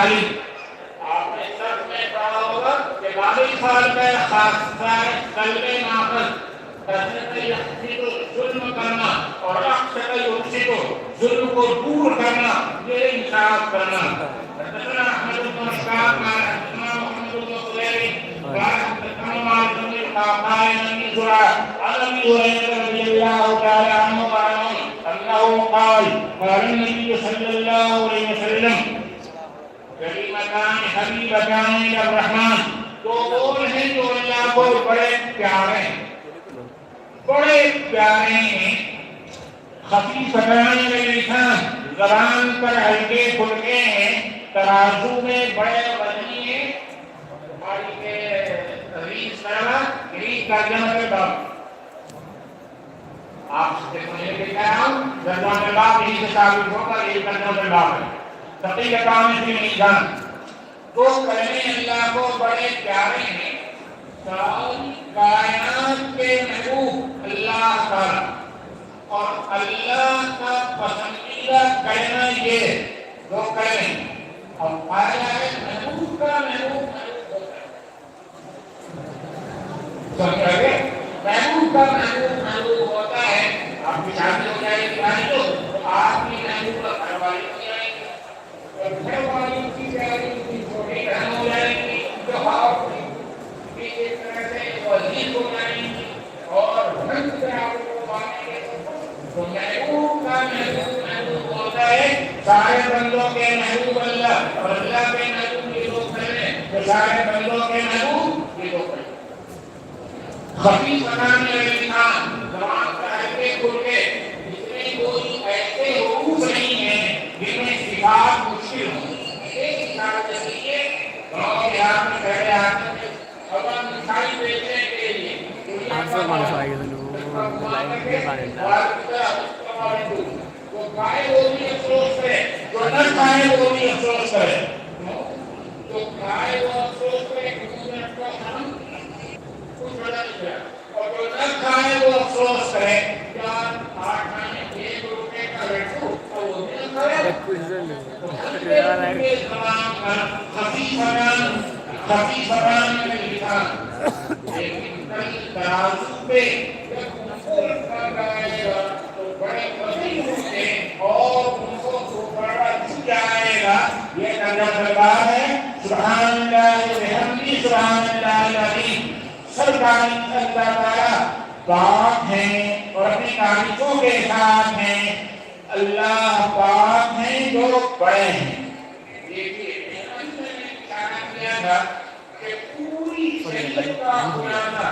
عالم. آپ نے سب میں پڑھا ہوگا کہ باقی سال میں خاصہ قلب ناقص ظلم کرنا اور ظلم کو دور کرنا، یہ انصاف کرنا. حدثنا احمد بن مشکات قال حدثنا محمد بن سليم قال حدثنا مالك بن القعقاع بن زرعة عن ابي هريرة رضي الله تعالى عنه انه قال النبي صلى الله عليه وسلم كلمتان حبيبتان الى الرحمن، دو بول ہیں جو اللہ کو بڑے پیارے ہیں، بڑے پیارے ہیں. خفیفتان للسان، زبان پر ہلکے پھلکے ہیں، ترازو میں بڑے وزنی ہیں. ہماری کے ریس کا جمع ہے باب. آپ سے مجھے کہہ رہا ہوں درجان باب یہی سے ثابت ہوگا، یہ درجان باب ہے. تقیق کام سے نہیں جان. دو کلمے اللہ کو بڑے پیارے ہیں. ساری کائنات کے محبوب اللہ تعالی اور اللہ کا پسندیدہ کلمہ یہ دو کلمے. اور پایا ہے محبوب کا محبوب سمجھ گئے؟ محبوب کا محبوب ہوتا ہے. آپ کی شادی ہو جائے گی بھائی تو آپ کی محبوب کا گھر والی ہو جائے گی، اور گھر والی کی پیاری کی چھوٹی بہن ہو جائے گی، جو آپ کی ایک طرح سے وزیر ہو جائے گی، اور گھر سے آپ کو مانیں گے. تو محبوب کا محبوب ہوتا ہے سارے بندوں کے محبوب اللہ، اور اللہ کے محبوب یہ لوگ ہیں جو سارے بندوں کے محبوب یہ لوگ ہیں. خفیف بنانے والے انسان زبان پر ہلکے پھلکے، جس میں کوئی ایسے حروف نہیں ہیں جن میں صفات مشکل ہوں. ایک مثال دیکھیے، گاؤں کے ہاتھ میں پہلے ہاتھ میں ہوا مٹھائی بیچنے کے لیے وہ کھائے وہ بھی افسوس کرے، جو نہ کھائے وہ بھی افسوس کرے. جو کھائے وہ افسوس کرے اور جو نہ کھائے وہ افسوس کرے. کیا آٹھ آنے 1 روپے کا لڈو اور وہ بھی نہ کھائے. خفیفتان للسان، لیکن کل ترازو پہ جب اٹھا جائے گا تو بڑے وزن ہوں گے اور ان کو دوبارہ چھو جائے گا. یہ درجہ دربار ہے. سبحان اللہ وبحمدہ سبحان اللہ العظیم. سرکاری اللہ تعالیٰ پاک ہیں اور اپنی تعریفوں کے ساتھ ہیں. اللہ پاک ہیں جو بڑے ہیں. دیکھیے میں نے اشارہ کیا تھا کہ پوری شریعت کا خلاصہ